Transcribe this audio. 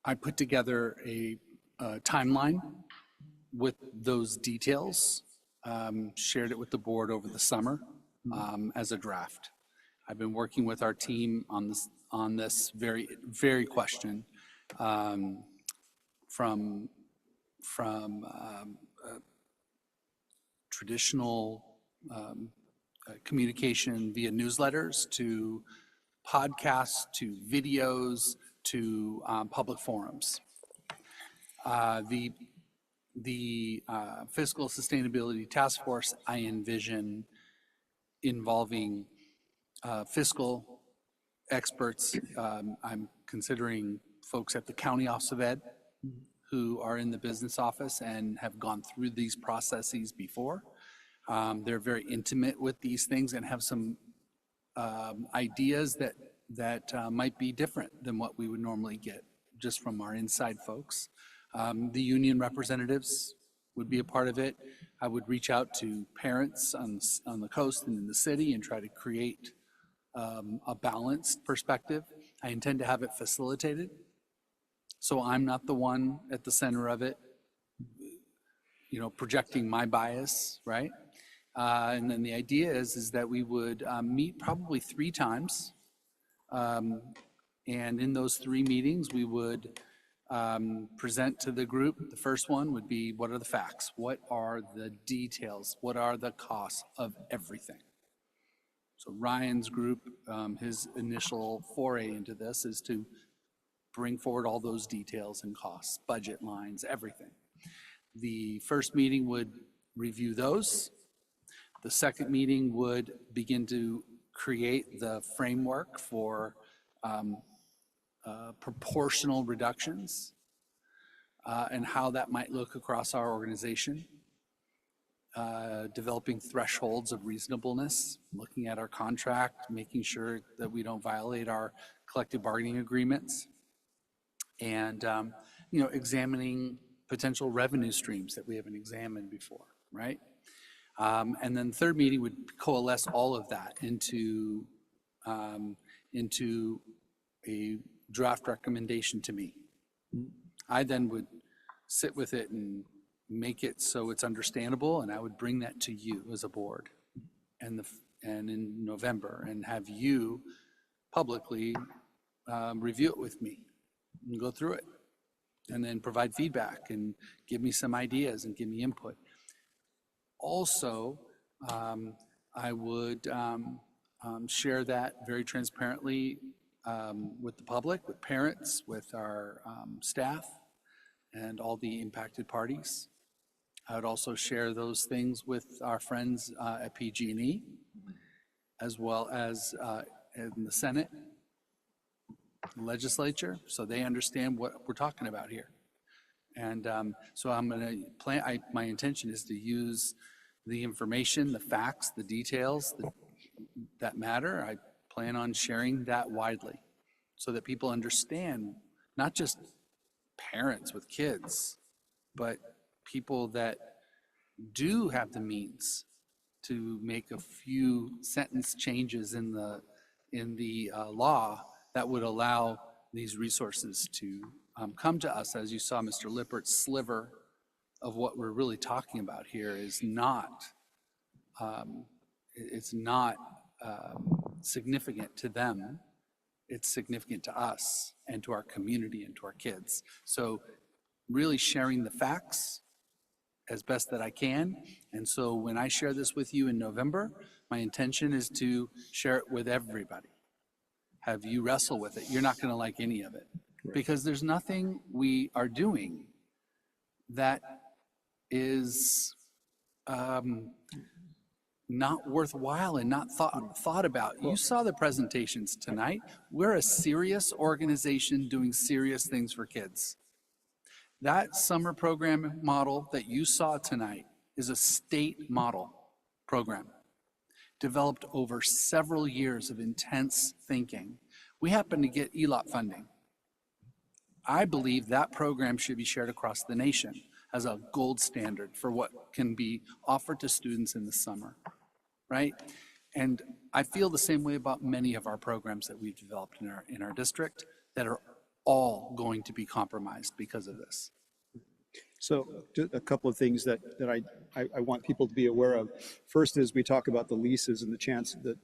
I put together a timeline with those details, shared it with the board over the summer as a draft. I've been working with our team on this very question from traditional communication via newsletters to podcasts to videos to public forums. The Fiscal Sustainability Task Force, I envision involving fiscal experts. I'm considering folks at the County Office of Ed who are in the business office and have gone through these processes before. They're very intimate with these things and have some ideas that might be different than what we would normally get just from our inside folks. The union representatives would be a part of it. I would reach out to parents on the coast and in the city and try to create a balanced perspective. I intend to have it facilitated, so I'm not the one at the center of it, projecting my bias, right? And then the idea is that we would meet probably 3 times, and in those 3 meetings we would present to the group. The first one would be, what are the facts? What are the details? What are the costs of everything? So Ryan's group, his initial foray into this is to bring forward all those details and costs, budget lines, everything. The first meeting would review those. The second meeting would begin to create the framework for proportional reductions and how that might look across our organization. Developing thresholds of reasonableness, looking at our contract, making sure that we don't violate our collective bargaining agreements, and examining potential revenue streams that we haven't examined before, right? And then the third meeting would coalesce all of that into a draft recommendation to me. I then would sit with it and make it so it's understandable, and I would bring that to you as a board and in November, and have you publicly review it with me and go through it, and then provide feedback and give me some ideas and give me input. Also, I would share that very transparently with the public, with parents, with our staff, and all the impacted parties. I would also share those things with our friends at PG&E, as well as in the Senate, legislature, so they understand what we're talking about here. And so I'm going to plan, my intention is to use the information, the facts, the details that matter. I plan on sharing that widely so that people understand, not just parents with kids, but people that do have the means to make a few sentence changes in the law that would allow these resources to come to us. As you saw, Mr. Lippert's sliver of what we're really talking about here is not, it's not significant to them. It's significant to us and to our community and to our kids. So really sharing the facts as best that I can. And so when I share this with you in November, my intention is to share it with everybody. Have you wrestle with it. You're not going to like any of it, because there's nothing we are doing that is not worthwhile and not thought about. You saw the presentations tonight. We're a serious organization doing serious things for kids. That summer program model that you saw tonight is a state model program developed over several years of intense thinking. We happen to get ELOP funding. I believe that program should be shared across the nation as a gold standard for what can be offered to students in the summer, right? And I feel the same way about many of our programs that we've developed in our district that are all going to be compromised because of this. So just a couple of things that I want people to be aware of. First is we talk about the leases and the chance that